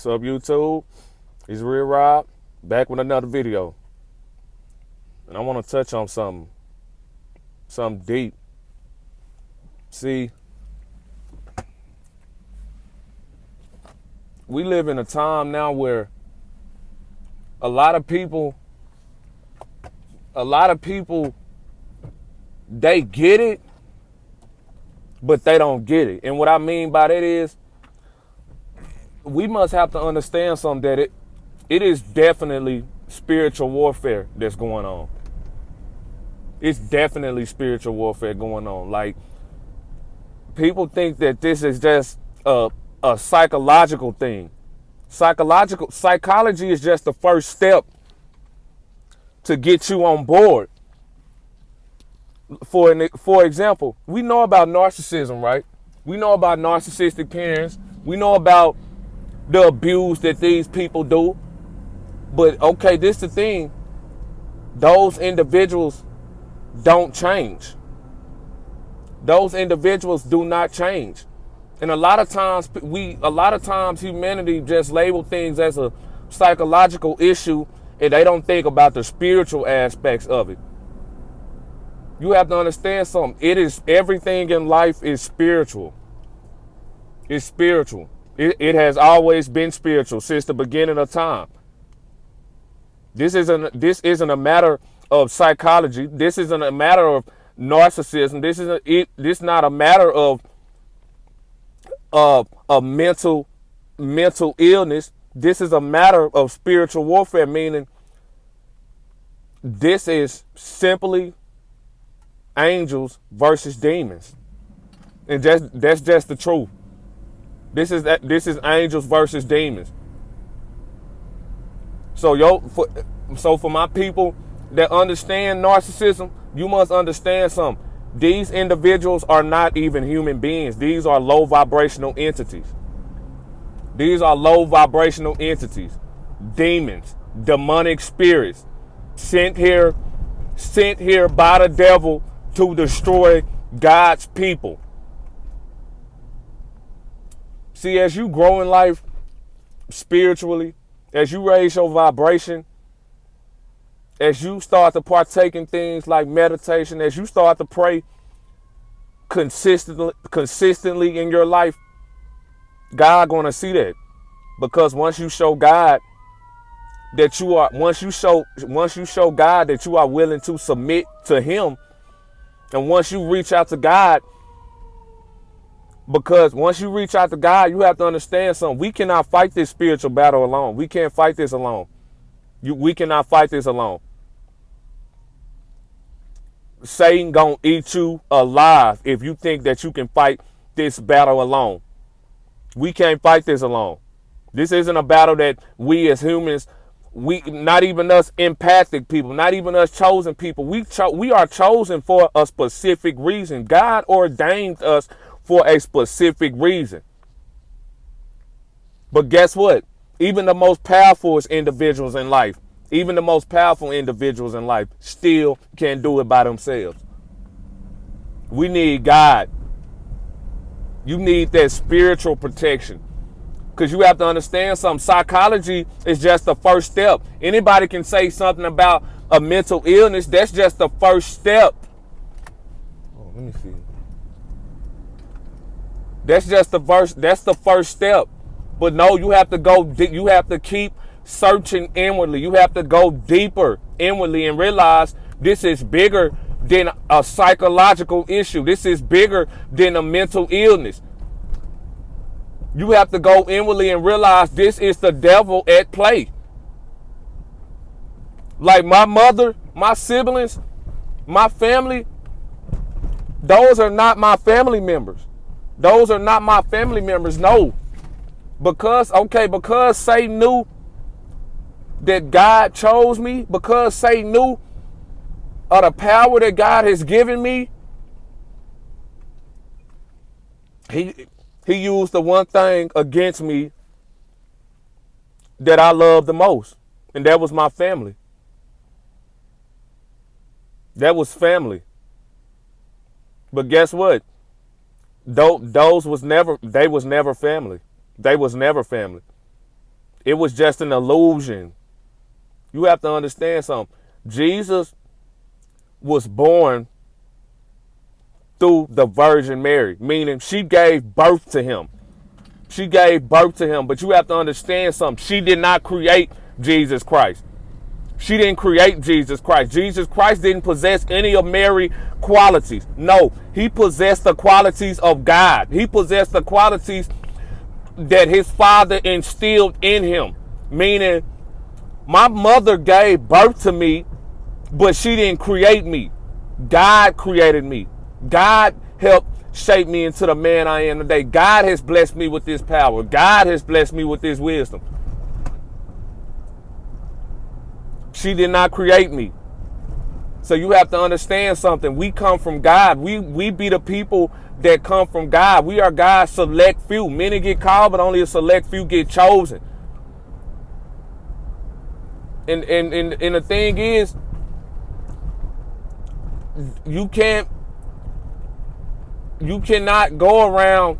Sub YouTube, it's Real Rob, back with another video. And I want to touch on something deep. See, we live in a time now where a lot of people, they get it, but they don't get it. And what I mean by that is, we must have to understand something, that it is definitely spiritual warfare that's going on. It's definitely spiritual warfare going on. Like, people think that this is just a psychological thing. Psychology is just the first step to get you on board. For example, we know about narcissism, right? We know about narcissistic parents. We know about the abuse that these people do. But okay, this is the thing. Those individuals don't change. Those individuals do not change. And a lot of times humanity just label things as a psychological issue, and they don't think about the spiritual aspects of it. You have to understand something. Everything in life is spiritual. It's spiritual. It has always been spiritual since the beginning of time. This isn't a matter of psychology. This isn't a matter of narcissism. This is not a matter of a mental illness. This is a matter of spiritual warfare, meaning this is simply angels versus demons. And that's just the truth. This is angels versus demons. So for my people that understand narcissism, you must understand something. These individuals are not even human beings. These are low vibrational entities. These are low vibrational entities. Demons, demonic spirits, sent here by the devil to destroy God's people. See, as you grow in life spiritually, as you raise your vibration, as you start to partake in things like meditation, as you start to pray consistently in your life, God gonna see that. Because once you show God that once you show God that you are willing to submit to Him, and once you reach out to God, because once you reach out to God, you have to understand something. We cannot fight this spiritual battle alone. We can't fight this alone. We cannot fight this alone. Satan gonna eat you alive if you think that you can fight this battle alone. We can't fight this alone. This isn't a battle that we as humans, not even us empathic people, not even us chosen people, we are chosen for a specific reason. God ordained us for a specific reason. But guess what? Even the most powerful individuals in life, still can't do it by themselves. We need God. You need that spiritual protection. Because you have to understand something. Psychology is just the first step. Anybody can say something about a mental illness. That's just the first step. Oh, let me see. That's the first step. But no, you have to go. You have to keep searching inwardly. You have to go deeper inwardly and realize this is bigger than a psychological issue. This is bigger than a mental illness. You have to go inwardly and realize this is the devil at play. Like my mother, my siblings, my family, those are not my family members. Those are not my family members, no. Because Satan knew that God chose me, because Satan knew of the power that God has given me, he used the one thing against me that I love the most, and that was my family. That was family. But guess what? They was never family. They was never family. It was just an illusion. You have to understand something. Jesus was born through the Virgin Mary, meaning she gave birth to him. She gave birth to him, but you have to understand something. She did not create Jesus Christ. She didn't create Jesus Christ. Jesus Christ didn't possess any of Mary's qualities. No, he possessed the qualities of God. He possessed the qualities that his Father instilled in him, meaning my mother gave birth to me, but she didn't create me. God created me. God helped shape me into the man I am today. God has blessed me with this power. God has blessed me with this wisdom. She did not create me. So you have to understand something. We come from God. We be the people that come from God. We are God's select few. Many get called, but only a select few get chosen. And the thing is, you cannot go around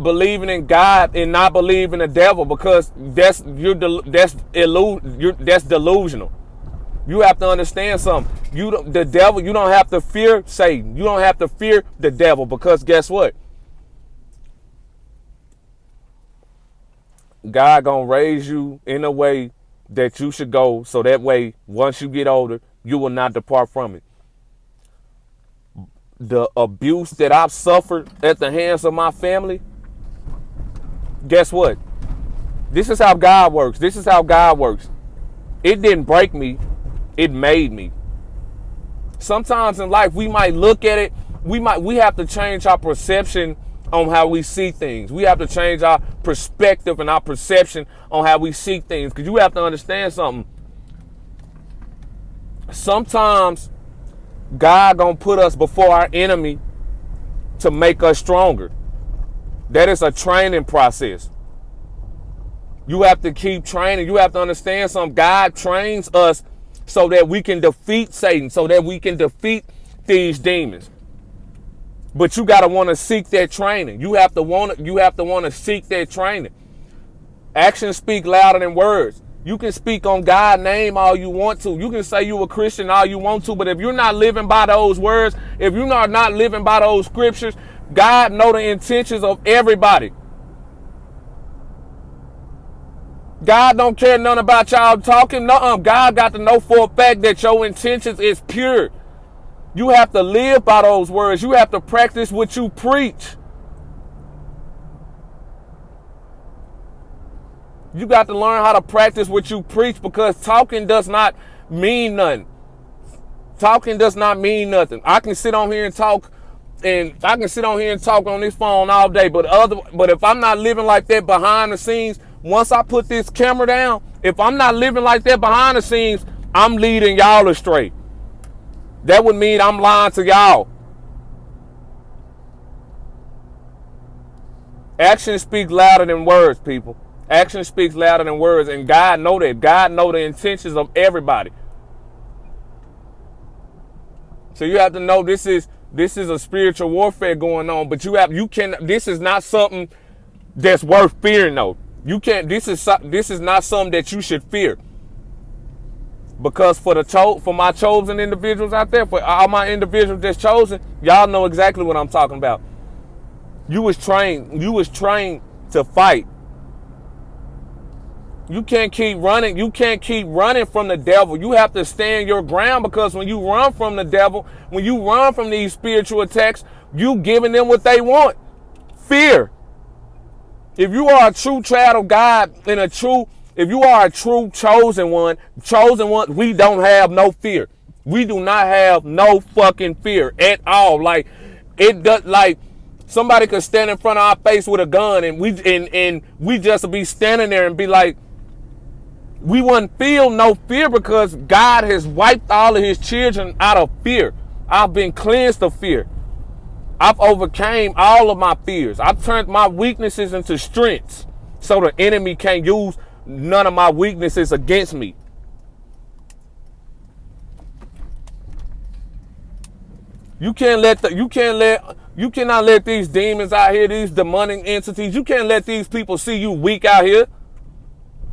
believing in God and not believe in the devil, because that's delusional. You have to understand something. You don't have to fear Satan. You don't have to fear the devil, because guess what? God gonna raise you in a way that you should go, so that way once you get older, you will not depart from it. The abuse that I've suffered at the hands of my family, guess what? This is how God works. This is how God works. It didn't break me. It made me. Sometimes in life, we might look at it. We have to change our perception on how we see things. We have to change our perspective and our perception on how we see things. Because you have to understand something. Sometimes God gonna put us before our enemy to make us stronger. That is a training process. You have to keep training. You have to understand something. God trains us so that we can defeat Satan, so that we can defeat these demons. But you gotta want to seek that training. You have to want to seek that training. Actions speak louder than words. You can speak on God's name all you want to. You can say you a Christian all you want to, but if you're not living by those words, if you're not living by those scriptures, God knows the intentions of everybody. God don't care none about y'all talking. No, God got to know for a fact that your intentions is pure. You have to live by those words. You have to practice what you preach. You got to learn how to practice what you preach, because talking does not mean nothing. Talking does not mean nothing. I can sit on here and talk, and I can sit on here and talk on this phone all day, but if I'm not living like that behind the scenes, once I put this camera down, if I'm not living like that behind the scenes, I'm leading y'all astray. That would mean I'm lying to y'all. Actions speak louder than words, people. Action speaks louder than words, and God know that. God know the intentions of everybody. So you have to know this is a spiritual warfare going on, but this is not something that's worth fearing though. This is not something that you should fear. Because for my chosen individuals out there, for all my individuals that's chosen, y'all know exactly what I'm talking about. You was trained to fight. You can't keep running. You can't keep running from the devil. You have to stand your ground, because when you run from the devil, when you run from these spiritual attacks, you giving them what they want. Fear. If you are a true child of God and if you are a true chosen one, we don't have no fear. We do not have no fucking fear at all. Like somebody could stand in front of our face with a gun, and we just be standing there and be like, we wouldn't feel no fear, because God has wiped all of his children out of fear. I've been cleansed of fear. I've overcame all of my fears. I've turned my weaknesses into strengths, so the enemy can't use none of my weaknesses against me. You can't let You cannot let these demons out here, these demonic entities, you can't let these people see you weak out here.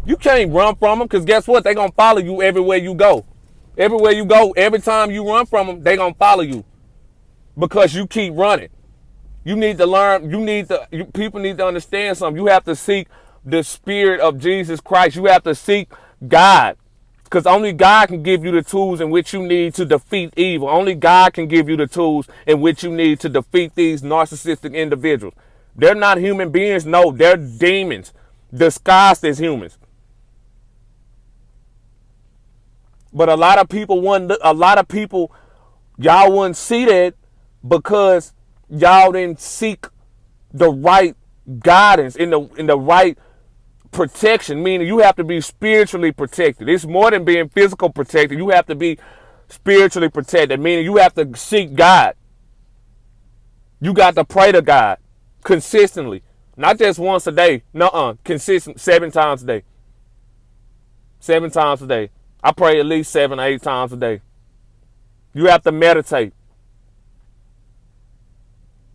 You can't run from them, because guess what? They're going to follow you everywhere you go. Everywhere you go, every time you run from them, they're going to follow you because you keep running. You need to learn, people need to understand something. You have to seek the Spirit of Jesus Christ. You have to seek God, because only God can give you the tools in which you need to defeat evil. Only God can give you the tools in which you need to defeat these narcissistic individuals. They're not human beings. No, they're demons disguised as humans. But a lot of people, y'all wouldn't see that because y'all didn't seek the right guidance in the right protection, meaning you have to be spiritually protected. It's more than being physical protected. You have to be spiritually protected, meaning you have to seek God. You got to pray to God consistently, not just once a day. Consistent 7 times a day. 7 times a day. I pray at least 7 or 8 times a day. You have to meditate.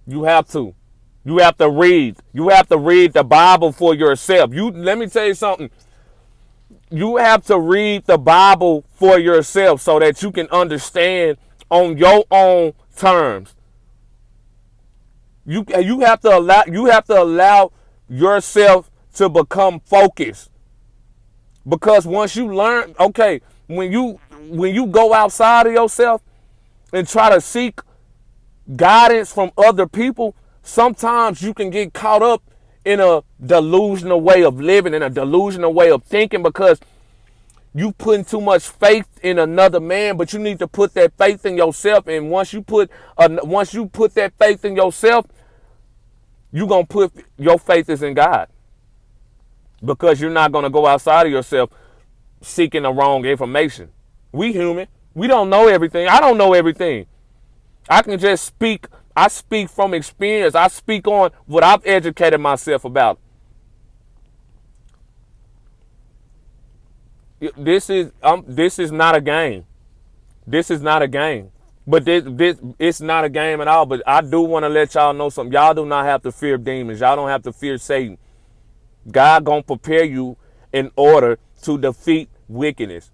You have to. You have to read. You have to read the Bible for yourself. Let me tell you something. You have to read the Bible for yourself so that you can understand on your own terms. You have to allow yourself to become focused. Because once you learn, when you go outside of yourself and try to seek guidance from other people, sometimes you can get caught up in a delusional way of living, in a delusional way of thinking, because you putting too much faith in another man. But you need to put that faith in yourself. And once you put that faith in yourself, you're going to put your faith is in God, because you're not going to go outside of yourself seeking the wrong information. We human. We don't know everything. I don't know everything. I can just speak. I speak from experience. I speak on what I've educated myself about. This is not a game. This is not a game. But it's not a game at all. But I do want to let y'all know something. Y'all do not have to fear demons. Y'all don't have to fear Satan. God gonna prepare you in order to defeat wickedness.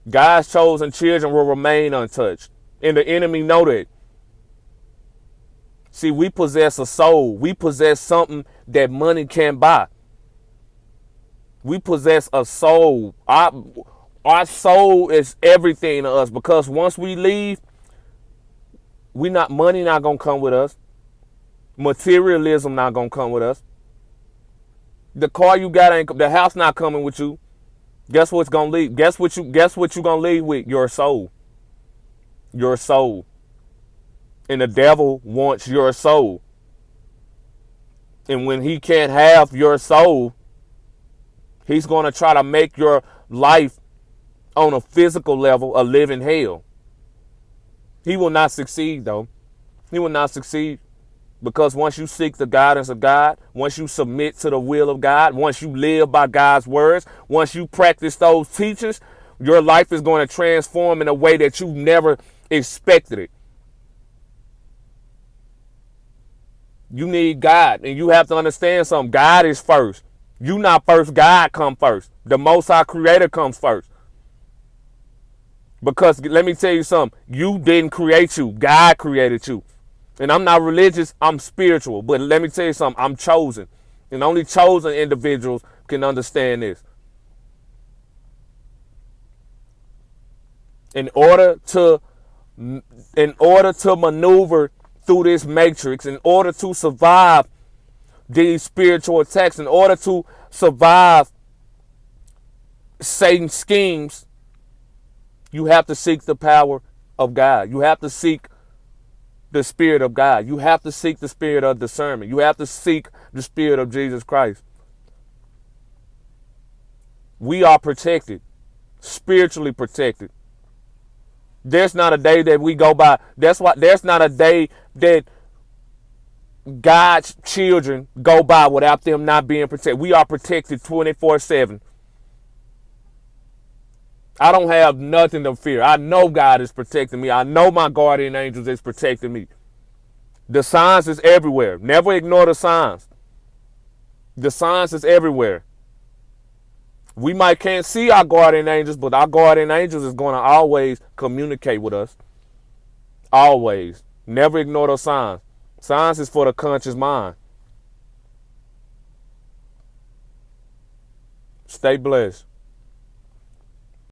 God's chosen children will remain untouched. And the enemy know that. See, we possess a soul. We possess something that money can't buy. We possess a soul. Our soul is everything to us, because once we leave, money not gonna come with us. Materialism not gonna come with us. The car you got the house not coming with you. Guess what's gonna leave? Guess what you gonna leave with? Your soul. Your soul. And the devil wants your soul. And when he can't have your soul, he's going to try to make your life on a physical level a living hell. He will not succeed, though. He will not succeed, because once you seek the guidance of God, once you submit to the will of God, once you live by God's words, once you practice those teachings, your life is going to transform in a way that you never expected it. You need God, and you have to understand something. God is first. You not first. God come first. The Most High Creator comes first. Because let me tell you something. You didn't create you. God created you. And I'm not religious. I'm spiritual. But let me tell you something. I'm chosen. And only chosen individuals can understand this. In order to maneuver through this matrix, in order to survive these spiritual attacks, in order to survive Satan's schemes, you have to seek the power of God. You have to seek the Spirit of God. You have to seek the spirit of discernment. You have to seek the Spirit of Jesus Christ. We are protected, spiritually protected. There's not a day that we go by. That's why there's not a day that God's children go by without them not being protected. We are protected 24/7. I don't have nothing to fear. I know God is protecting me. I know my guardian angels is protecting me. The signs is everywhere. Never ignore the signs. The signs is everywhere. We might can't see our guardian angels, but our guardian angels is going to always communicate with us. Always. Never ignore those signs. Signs is for the conscious mind. Stay blessed.